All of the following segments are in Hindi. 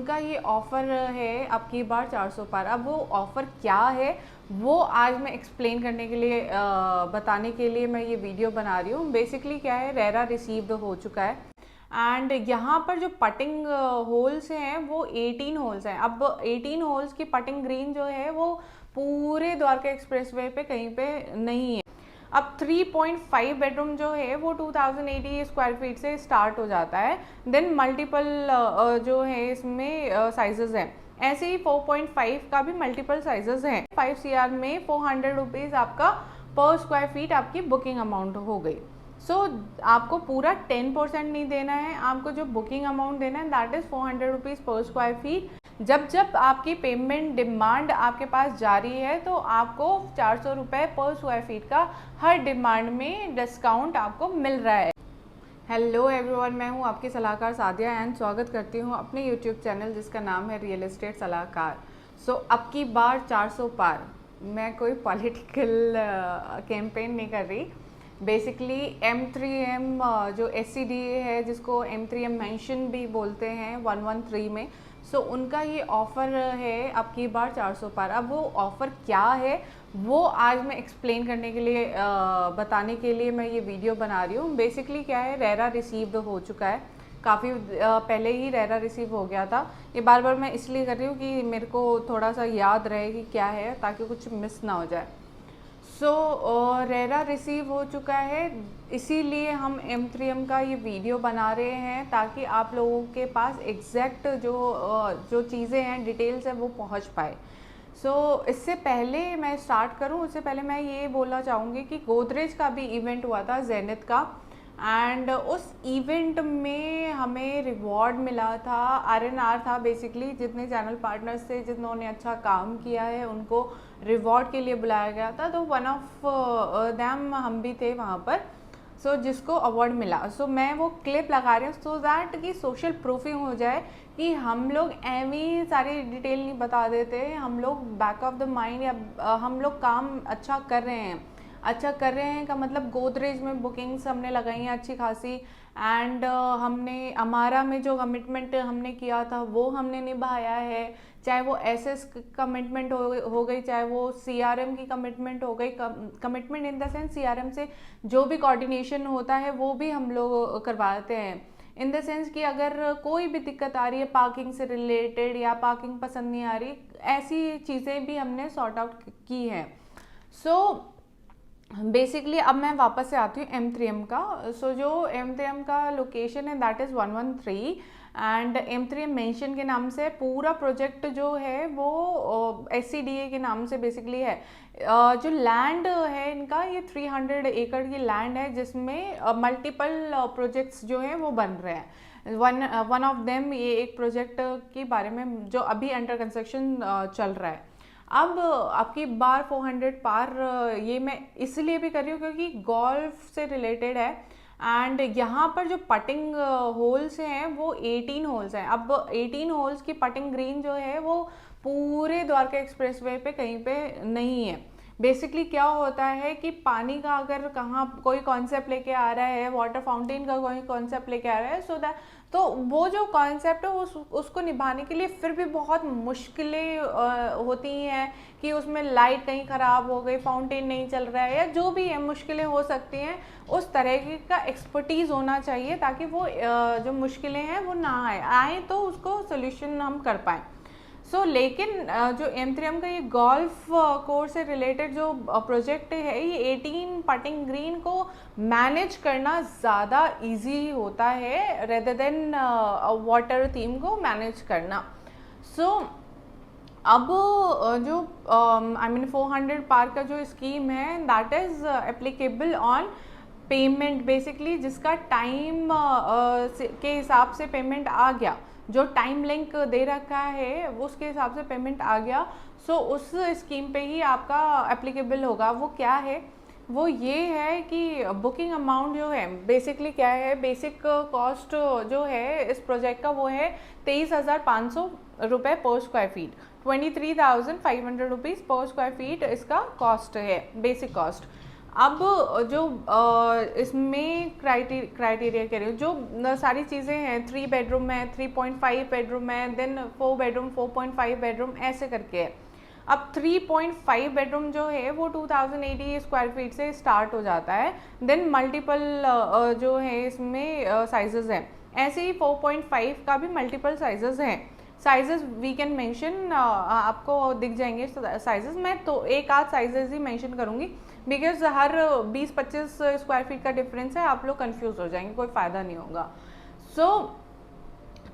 उनका ये ऑफ़र है अब की बार 400 पार। अब वो ऑफ़र क्या है वो आज मैं एक्सप्लेन करने के लिए बताने के लिए मैं ये वीडियो बना रही हूँ। बेसिकली क्या है, रेरा रिसीव्ड हो चुका है एंड यहाँ पर जो पटिंग होल्स हैं वो 18 होल्स हैं। अब 18 होल्स की पटिंग ग्रीन जो है वो पूरे द्वारका एक्सप्रेसवे पे कहीं पे नहीं है। अब 3.5 बेडरूम जो है वो 2080 स्क्वायर फीट से स्टार्ट हो जाता है। देन मल्टीपल जो है इसमें साइजेस हैं। ऐसे ही 4.5 का भी मल्टीपल साइजेस हैं। 5 CR में 400 रुपीज़ आपका पर स्क्वायर फीट आपकी बुकिंग अमाउंट हो गई। आपको पूरा 10% नहीं देना है, आपको जो बुकिंग अमाउंट देना है दैट इज़ 400 रुपीज़ पर स्क्वायर फीट। जब आपकी पेमेंट डिमांड आपके पास जारी है तो आपको 400 रुपये पर स्क्वायर फीट का हर डिमांड में डिस्काउंट आपको मिल रहा है। हेलो एवरीवन, मैं हूँ आपकी सलाहकार सादिया एंड स्वागत करती हूँ अपने यूट्यूब चैनल जिसका नाम है रियल एस्टेट सलाहकार। अब की बार 400 पार। मैं कोई पॉलिटिकल कैंपेन नहीं कर रही। बेसिकली M3M जो SCDA है जिसको M3M मेंशन भी बोलते हैं 113 में, उनका ये ऑफ़र है अब की बार 400 पार। अब वो ऑफ़र क्या है वो आज मैं एक्सप्लेन करने के लिए बताने के लिए मैं ये वीडियो बना रही हूँ। बेसिकली क्या है, रेरा रिसीव्ड हो चुका है, काफ़ी पहले ही रेरा रिसीव हो गया था। ये बार बार मैं इसलिए कर रही हूँ कि मेरे को थोड़ा सा याद रहे कि क्या है, ताकि कुछ मिस ना हो जाए। रेरा रिसीव हो चुका है, इसीलिए हम M3M का ये वीडियो बना रहे हैं ताकि आप लोगों के पास एग्जैक्ट जो चीज़ें हैं, डिटेल्स है वो पहुंच पाए। इससे पहले मैं स्टार्ट करूं, उससे पहले मैं ये बोलना चाहूँगी कि गोदरेज का भी इवेंट हुआ था, जेनिथ का, एंड उस इवेंट में हमें रिवॉर्ड मिला था। RNR था बेसिकली, जितने चैनल पार्टनर्स थे जिन्होंने अच्छा काम किया है उनको रिवॉर्ड के लिए बुलाया गया था। तो वन ऑफ दैम हम भी थे वहाँ पर, जिसको अवार्ड मिला। मैं वो क्लिप लगा रही हूँ सो दैट कि सोशल प्रूफिंग हो जाए कि हम लोग एवं सारी डिटेल नहीं बता देते, हम लोग बैक ऑफ द माइंड या हम लोग काम अच्छा कर रहे हैं। अच्छा कर रहे हैं का मतलब गोदरेज में बुकिंग्स हमने लगाई हैं अच्छी खासी, एंड हमने अमारा में जो कमिटमेंट हमने किया था वो हमने निभाया है। चाहे वो SS कमिटमेंट हो गई, चाहे वो CRM की कमिटमेंट हो गई। Commitment in the sense CRM से जो भी कोऑर्डिनेशन होता है वो भी हम लोग करवाते हैं। इन द सेंस कि अगर कोई भी दिक्कत आ रही है पार्किंग से रिलेटेड या पार्किंग पसंद नहीं आ रही, ऐसी चीज़ें भी हमने सॉर्ट आउट की हैं। बेसिकली अब मैं वापस से आती हूँ M3M का। जो M3M का लोकेशन है that is 113 and M3M mention के नाम से पूरा प्रोजेक्ट जो है वो SCDA के नाम से बेसिकली है। जो लैंड है इनका, ये 300 एकड़ की लैंड है जिसमें मल्टीपल प्रोजेक्ट्स जो हैं वो बन रहे हैं। वन ऑफ देम ये एक प्रोजेक्ट के बारे में जो अभी अंडर कंस्ट्रक्शन चल रहा है। अब आपकी बार 400 पार ये मैं इसलिए भी कर रही हूँ क्योंकि गोल्फ से रिलेटेड है एंड यहाँ पर जो पटिंग होल्स हैं वो 18 होल्स हैं। अब 18 होल्स की पटिंग ग्रीन जो है वो पूरे द्वारका एक्सप्रेसवे पे कहीं पे नहीं है। बेसिकली क्या होता है कि पानी का अगर कहाँ कोई कॉन्सेप्ट लेके आ रहा है, वाटर फाउंटेन का कोई कॉन्सेप्ट लेके आ रहा है, तो वो जो कॉन्सेप्ट है उसको निभाने के लिए फिर भी बहुत मुश्किलें होती हैं कि उसमें लाइट कहीं ख़राब हो गई, फाउंटेन नहीं चल रहा है, या जो भी है मुश्किलें हो सकती हैं। उस तरह का एक्सपर्टीज़ होना चाहिए ताकि वो जो मुश्किलें हैं वो ना आए तो उसको सोल्यूशन हम कर पाएँ। लेकिन जो M3M का ये गोल्फ कोर्स से रिलेटेड जो प्रोजेक्ट है, ये 18 पटिंग ग्रीन को मैनेज करना ज़्यादा इजी होता है रेदर देन वाटर थीम को मैनेज करना। अब जो 400 पार का जो स्कीम है that is applicable on payment. Basically जिसका टाइम के हिसाब से पेमेंट आ गया, जो टाइम लिंक दे रखा है उसके हिसाब से पेमेंट आ गया, उस स्कीम पे ही आपका एप्लीकेबल होगा। वो क्या है, वो ये है कि बुकिंग अमाउंट जो है, बेसिकली क्या है, बेसिक कॉस्ट जो है इस प्रोजेक्ट का वो है 23,500 रुपये पर स्क्वायर फीट। 23,500 रुपीज़ पर स्क्वायर फीट इसका कॉस्ट है, बेसिक कॉस्ट। अब जो इसमें क्राइटेरिया कह रही हूँ, जो सारी चीज़ें हैं, 3 बेडरूम है, 3.5 बेडरूम है, देन 4 बेडरूम, 4.5 बेडरूम, ऐसे करके है। अब 3.5 बेडरूम जो है वो 2080 स्क्वायर फीट से स्टार्ट हो जाता है। देन मल्टीपल जो है इसमें साइजेस हैं। ऐसे ही 4.5 का भी मल्टीपल साइजेस हैं। साइजेस वी कैन मेंशन, आपको दिख जाएंगे साइजेस। मैं तो एक आध साइजेस ही मेंशन करूँगी बिकॉज हर 20-25 स्क्वायर फीट का डिफरेंस है, आप लोग कंफ्यूज हो जाएंगे, कोई फ़ायदा नहीं होगा। सो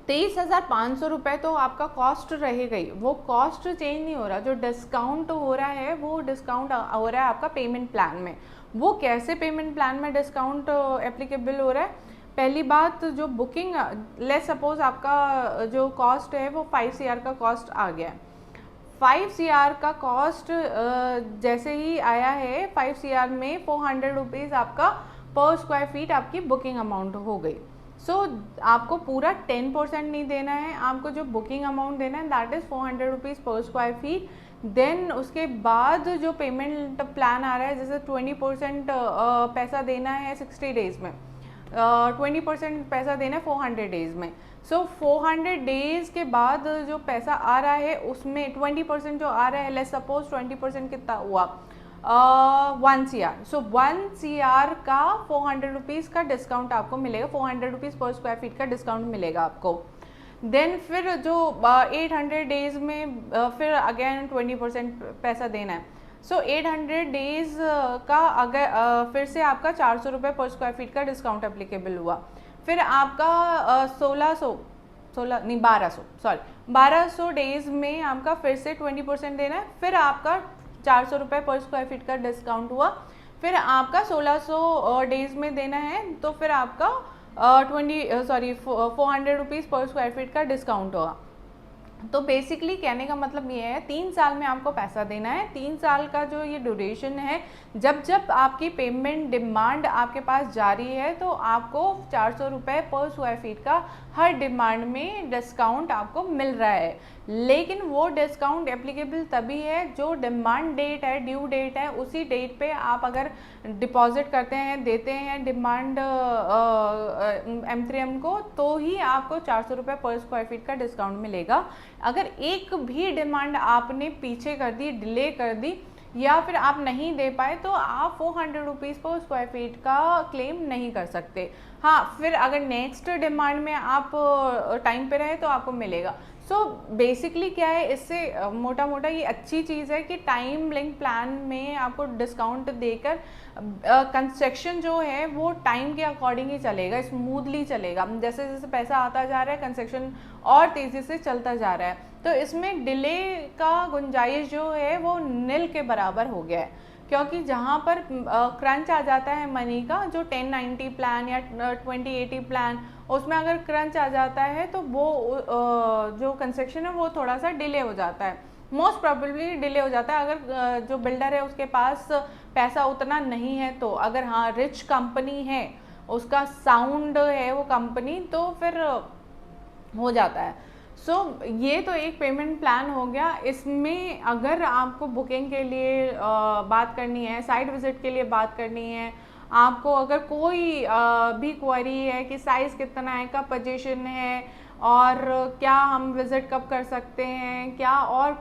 23,500 रुपये तो आपका कॉस्ट रहेगा ही, वो कॉस्ट चेंज नहीं हो रहा। जो डिस्काउंट हो रहा है वो डिस्काउंट हो रहा है आपका पेमेंट प्लान में। वो कैसे पेमेंट प्लान में डिस्काउंट एप्लीकेबल हो रहा है? पहली बात, जो बुकिंग, लेट्स सपोज आपका जो कॉस्ट है वो 5 CR का कॉस्ट आ गया है। 5 CR का कॉस्ट जैसे ही आया है, 5 CR में 400 रुपीज़ आपका पर स्क्वायर फीट आपकी बुकिंग अमाउंट हो गई। सो आपको पूरा 10% नहीं देना है, आपको जो बुकिंग अमाउंट देना है दैट इज़ 400 रुपीज़ पर स्क्वायर फीट। देन उसके बाद जो पेमेंट प्लान आ रहा है, जैसे 20% पैसा देना है 60 डेज़ में, 20% पैसा देना है 400 डेज़ में। सो 400 डेज़ के बाद जो पैसा आ रहा है उसमें 20% जो आ रहा है, लेट्स सपोज 20% कितना हुआ, 1 CR। सो 1 CR का 400 रुपीज़ का डिस्काउंट आपको मिलेगा, 400 रुपीज़ पर स्क्वायर फीट का डिस्काउंट मिलेगा आपको। देन फिर जो 800 डेज़ में फिर अगेन 20% पैसा देना है। सो 800 डेज़ का अगर फिर से आपका 400 रुपये पर स्क्वायर फीट का डिस्काउंट एप्लीकेबल हुआ। फिर आपका 1200 डेज़ में आपका फिर से 20% देना है। फिर आपका 400 रुपये पर स्क्वायर फीट का डिस्काउंट हुआ। फिर आपका 1600 डेज़ में देना है, तो फिर आपका 400 रुपीज़ पर स्क्वायर फीट का डिस्काउंट होगा। तो बेसिकली कहने का मतलब ये है, 3 साल में आपको पैसा देना है। 3 साल का जो ये ड्यूरेशन है, जब जब आपकी पेमेंट डिमांड आपके पास जारी है तो आपको 400 रुपये पर स्क्वायर फीट का हर डिमांड में डिस्काउंट आपको मिल रहा है। लेकिन वो डिस्काउंट एप्लीकेबल तभी है जो डिमांड डेट है, ड्यू डेट है, उसी डेट पे आप अगर डिपॉजिट करते हैं, देते हैं डिमांड M3M को, तो ही आपको 400 रुपये पर स्क्वायर फीट का डिस्काउंट मिलेगा। अगर एक भी डिमांड आपने पीछे कर दी, डिले कर दी, या फिर आप नहीं दे पाए, तो आप 400 रुपीज़ पर स्क्वायर फीट का क्लेम नहीं कर सकते। हाँ, फिर अगर नेक्स्ट डिमांड में आप टाइम पे रहे तो आपको मिलेगा। सो बेसिकली क्या है, इससे मोटा मोटा ये अच्छी चीज़ है कि टाइम लिंक प्लान में आपको डिस्काउंट देकर कंस्ट्रक्शन जो है वो टाइम के अकॉर्डिंग ही चलेगा, स्मूथली चलेगा। जैसे जैसे पैसा आता जा रहा है, कंस्ट्रक्शन और तेज़ी से चलता जा रहा है, तो इसमें डिले का गुंजाइश जो है वो नील के बराबर हो गया है। क्योंकि जहाँ पर क्रंच आ जाता है मनी का, जो 1090 प्लान या 2080 प्लान, उसमें अगर क्रंच आ जाता है तो वो जो कंस्ट्रक्शन है वो थोड़ा सा डिले हो जाता है, मोस्ट प्रोबेबली डिले हो जाता है। अगर जो बिल्डर है उसके पास पैसा उतना नहीं है तो, अगर हाँ रिच कंपनी है, उसका साउंड है वो कंपनी, तो फिर हो जाता है। सो ये तो एक पेमेंट प्लान हो गया। इसमें अगर आपको बुकिंग के लिए बात करनी है, साइट विज़िट के लिए बात करनी है, आपको अगर कोई भी क्वेरी है कि साइज़ कितना है, कब पोजीशन है, और क्या हम विज़िट कब कर सकते हैं, क्या और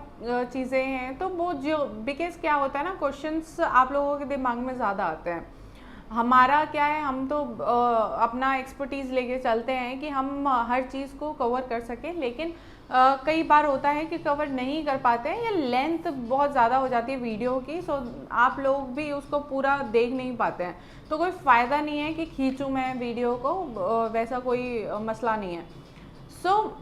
चीज़ें हैं, तो वो जो बिकॉज क्या होता है ना, क्वेश्चंस आप लोगों के दिमाग में ज़्यादा आते हैं। हमारा क्या है, हम तो अपना एक्सपर्टीज़ लेके चलते हैं कि हम हर चीज़ को कवर कर सकें, लेकिन कई बार होता है कि कवर नहीं कर पाते हैं या लेंथ बहुत ज़्यादा हो जाती है वीडियो की, सो आप लोग भी उसको पूरा देख नहीं पाते हैं। तो कोई फ़ायदा नहीं है कि खींचूँ मैं वीडियो को, वैसा कोई मसला नहीं है। सो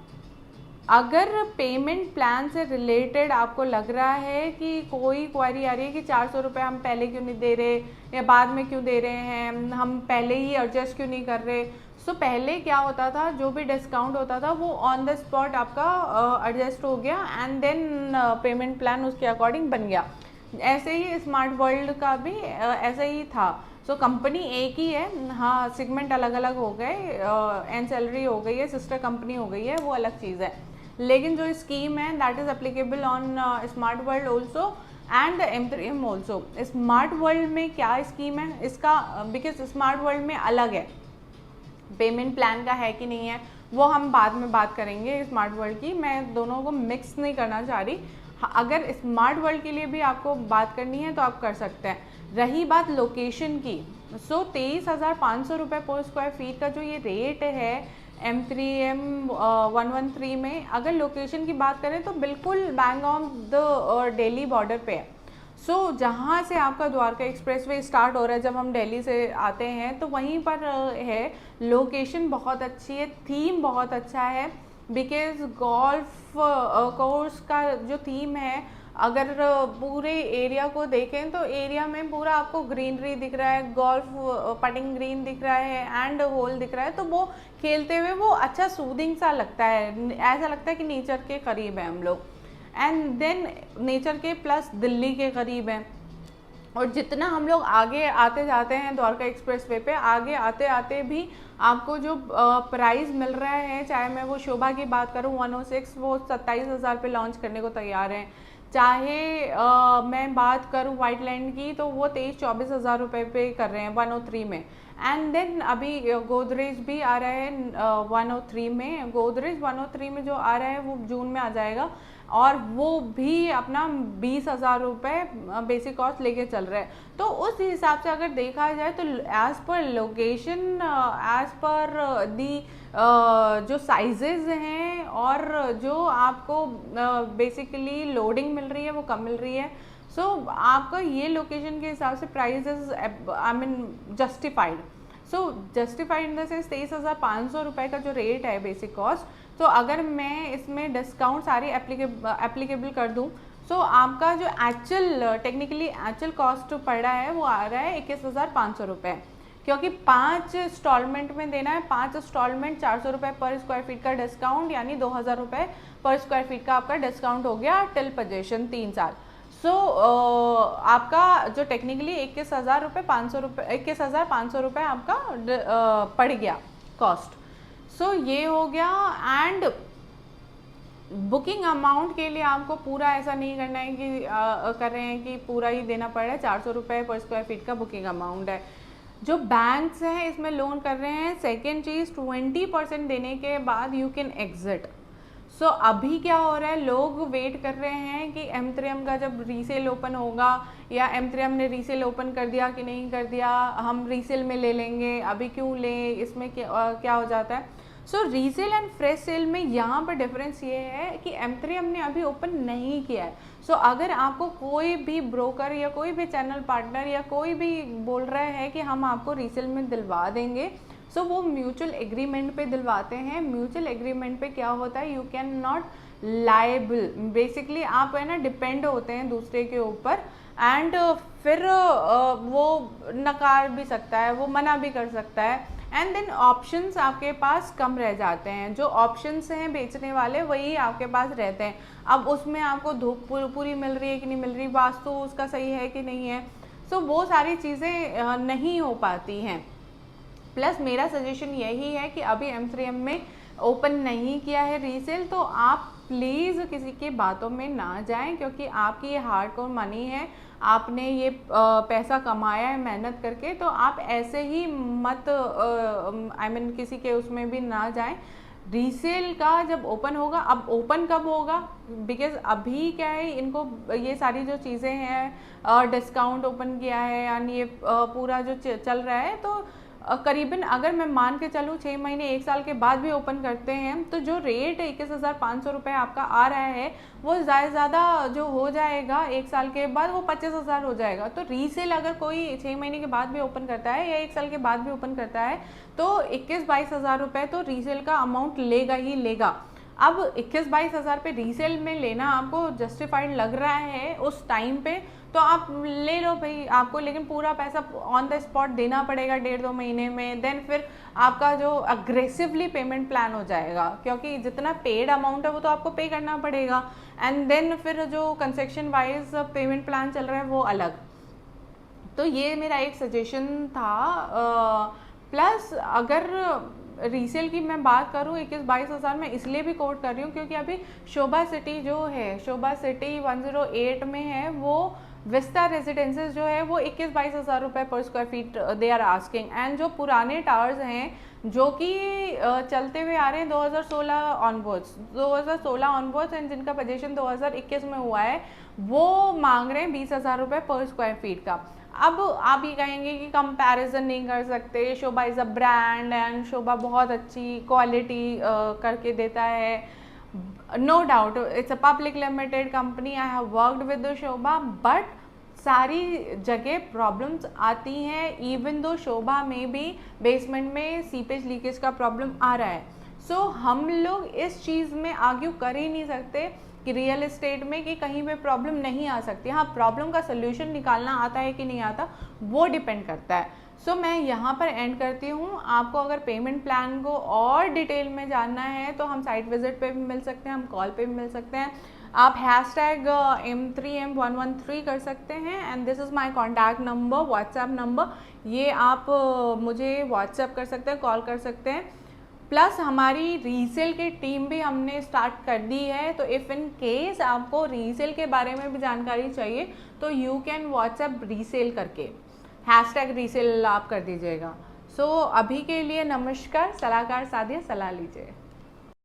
अगर पेमेंट प्लान से रिलेटेड आपको लग रहा है कि कोई क्वेरी आ रही है कि 400 रुपये हम पहले क्यों नहीं दे रहे या बाद में क्यों दे रहे हैं, हम पहले ही एडजस्ट क्यों नहीं कर रहे। सो पहले क्या होता था, जो भी डिस्काउंट होता था वो ऑन द स्पॉट आपका एडजस्ट हो गया एंड देन पेमेंट प्लान उसके अकॉर्डिंग बन गया। ऐसे ही स्मार्ट वर्ल्ड का भी ऐसा ही था। सो कंपनी एक ही है, हाँ सेगमेंट अलग अलग हो गए, एंड सैलरी हो गई है, सिस्टर कंपनी हो गई है, वो अलग चीज़ है। लेकिन जो स्कीम है that is applicable on smart world also, and M3M also. Smart world में क्या स्कीम है इसका, बिकॉज स्मार्ट वर्ल्ड में अलग है, पेमेंट प्लान का है कि नहीं है वो हम बाद में बात करेंगे स्मार्ट वर्ल्ड की, मैं दोनों को मिक्स नहीं करना चाह रही। अगर स्मार्ट वर्ल्ड के लिए भी आपको बात करनी है तो आप कर सकते हैं। रही बात लोकेशन की, सो 23,500 रुपये पर स्क्वायर फीट का जो ये रेट है M3M 113 में, अगर लोकेशन की बात करें तो बिल्कुल bang on the Delhi border पे है। सो जहाँ से आपका द्वारका एक्सप्रेसवे स्टार्ट हो रहा है, जब हम दिल्ली से आते हैं तो वहीं पर है। लोकेशन बहुत अच्छी है, थीम बहुत अच्छा है, बिकॉज गोल्फ कोर्स का जो थीम है, अगर पूरे एरिया को देखें तो एरिया में पूरा आपको ग्रीनरी दिख रहा है, गोल्फ पटिंग ग्रीन दिख रहा है एंड होल दिख रहा है, तो वो खेलते हुए वो अच्छा सूदिंग सा लगता है, ऐसा लगता है कि नेचर के करीब है हम लोग, एंड देन नेचर के प्लस दिल्ली के करीब हैं। और जितना हम लोग आगे आते जाते हैं द्वारका एक्सप्रेसवे पे, आगे आते आते भी आपको जो प्राइस मिल रहा है, चाहे मैं वो शोभा की बात करूँ 106, वो 27,000 पे लॉन्च करने को तैयार हैं, चाहे मैं बात करूँ वाइट लैंड की तो वो 23-24 हज़ार रुपये पे कर रहे हैं 103 में। एंड देन अभी गोदरेज भी आ रहा है 103 में, गोदरेज 103 में जो आ रहा है वो जून में आ जाएगा, और वो भी अपना 20,000 रुपये बेसिक कॉस्ट लेके चल रहा है। तो उस हिसाब से अगर देखा जाए तो as per location, as per दी जो साइजेज़ हैं और जो आपको बेसिकली लोडिंग मिल रही है वो कम मिल रही है। सो आपका ये लोकेशन के हिसाब से prices I mean justified. So justified in the sense 23,500 रुपये का जो रेट है बेसिक कॉस्ट, तो अगर मैं इसमें डिस्काउंट सारी एप्लीकेबल कर दूं, सो आपका जो एक्चुअल टेक्निकली एक्चुअल कॉस्ट पड़ रहा है वो आ रहा है 21,500 रुपये, क्योंकि 5 इंस्टॉलमेंट में देना है, 5 इंस्टॉलमेंट 400 रुपये पर स्क्वायर फीट का डिस्काउंट, यानी 2,000 रुपये पर स्क्वायर फीट का आपका डिस्काउंट हो गया टिल पोजेशन 3 साल। सो आपका जो टेक्निकली 21,500 रुपये आपका पड़ गया कॉस्ट। सो ये हो गया। एंड बुकिंग अमाउंट के लिए आपको पूरा ऐसा नहीं करना है कि कर रहे हैं कि पूरा ही देना पड़ रहा है, 400 रुपये पर स्क्वायर फीट का बुकिंग अमाउंट है। जो बैंक्स हैं इसमें लोन कर रहे हैं, सेकेंड चीज़ 20% देने के बाद यू कैन एग्जिट। सो अभी क्या हो रहा है, लोग वेट कर रहे हैं कि M3M का जब रीसेल ओपन होगा, या M3M ने रीसेल ओपन कर दिया कि नहीं कर दिया, हम रीसेल में ले लेंगे, अभी क्यों लें, इसमें क्या हो जाता है। सो रीसेल एंड फ्रेश सेल में यहाँ पर डिफरेंस ये है कि M3M ने अभी ओपन नहीं किया है। सो अगर आपको कोई भी ब्रोकर या कोई भी चैनल पार्टनर या कोई भी बोल रहा है कि हम आपको रीसेल में दिलवा देंगे, सो वो म्यूचुअल एग्रीमेंट पे दिलवाते हैं। म्यूचुअल एग्रीमेंट पे क्या होता है, you can not liable, basically आप है ना डिपेंड होते हैं दूसरे के ऊपर, एंड फिर वो नकार भी सकता है, वो मना भी कर सकता है, एंड देन ऑप्शंस आपके पास कम रह जाते हैं। जो ऑप्शंस हैं बेचने वाले वही आपके पास रहते हैं। अब उसमें आपको धूप पूरी मिल रही है कि नहीं मिल रही, वास्तु उसका सही है कि नहीं है, सो वो सारी चीज़ें नहीं हो पाती हैं। प्लस मेरा सजेशन यही है कि अभी M3M में ओपन नहीं किया है रीसेल, तो आप प्लीज़ किसी की बातों में ना जाएं, क्योंकि आपकी ये हार्ड कोर मनी है, आपने ये पैसा कमाया है मेहनत करके, तो आप ऐसे ही मत आई मीन किसी के उसमें भी ना जाएं। रीसेल का जब ओपन होगा, अब ओपन कब होगा, बिकॉज अभी क्या है, इनको ये सारी जो चीज़ें हैं, डिस्काउंट ओपन किया है, यानी ये पूरा जो चल रहा है, तो करीबन अगर मैं मान के चलूँ 6 महीने 1 साल के बाद भी ओपन करते हैं, तो जो रेट 21,500 रुपये आपका आ रहा है वो ज़्यादा जो हो जाएगा 1 साल के बाद वो 25,000 हो जाएगा। तो रीसेल अगर कोई 6 महीने के बाद भी ओपन करता है या 1 साल के बाद भी ओपन करता है, तो 21-22 हज़ार रुपये तो रीसेल का अमाउंट लेगा ही लेगा। अब 21-22 हज़ार पे रीसेल में लेना आपको जस्टिफाइड लग रहा है उस टाइम पे, तो आप ले लो भाई, आपको लेकिन पूरा पैसा ऑन द स्पॉट देना पड़ेगा 1.5-2 महीने में। देन फिर आपका जो अग्रेसिवली पेमेंट प्लान हो जाएगा, क्योंकि जितना पेड अमाउंट है वो तो आपको पे करना पड़ेगा, एंड देन फिर जो कंसेक्शन वाइज पेमेंट प्लान चल रहा है वो अलग। तो ये मेरा एक सजेशन था। प्लस अगर रीसेल की मैं बात करूँ 21-22 हज़ार में इसलिए भी कोट कर रही हूँ क्योंकि अभी शोभा सिटी जो है, शोभा सिटी 108 में है, वो विस्ता रेजिडेंसेस जो है वो 21-22 हज़ार रुपये पर square feet they are asking. And जो पुराने टावर्स हैं जो कि चलते हुए आ रहे हैं 2016 ऑनवर्ड्स एंड जिनका पोजीशन 2021 में हुआ है, वो मांग रहे हैं 20 हज़ार रुपये पर स्क्वायर फीट का। अब आप ये कहेंगे कि कंपैरिजन नहीं कर सकते, Sobha is a brand and Sobha बहुत अच्छी क्वालिटी करके देता है। No doubt it's a public limited company, I have worked with Sobha, but सारी जगह प्रॉब्लम्स आती हैं। इवन दो शोभा में भी बेसमेंट में सीपेज लीकेज का प्रॉब्लम आ रहा है। सो हम लोग इस चीज़ में आर्ग्यू कर ही नहीं सकते कि रियल एस्टेट में कि कहीं पे प्रॉब्लम नहीं आ सकती। हाँ, प्रॉब्लम का सोल्यूशन निकालना आता है कि नहीं आता वो डिपेंड करता है। सो मैं यहाँ पर एंड करती हूँ। आपको अगर पेमेंट प्लान को और डिटेल में जानना है तो हम साइट विजिट पे भी मिल सकते हैं, हम कॉल पे भी मिल सकते हैं। आप #M3M113 कर सकते हैं and this is my contact number, WhatsApp number. ये आप मुझे व्हाट्सएप कर सकते हैं, कॉल कर सकते हैं। प्लस हमारी रीसेल की टीम भी हमने स्टार्ट कर दी है, तो इफ़ इन केस आपको रीसेल के बारे में भी जानकारी चाहिए तो यू कैन व्हाट्सएप रीसेल करके #रीसेल आप कर दीजिएगा। सो अभी के लिए नमस्कार। सलाहकार सादिया, सलाह लीजिए।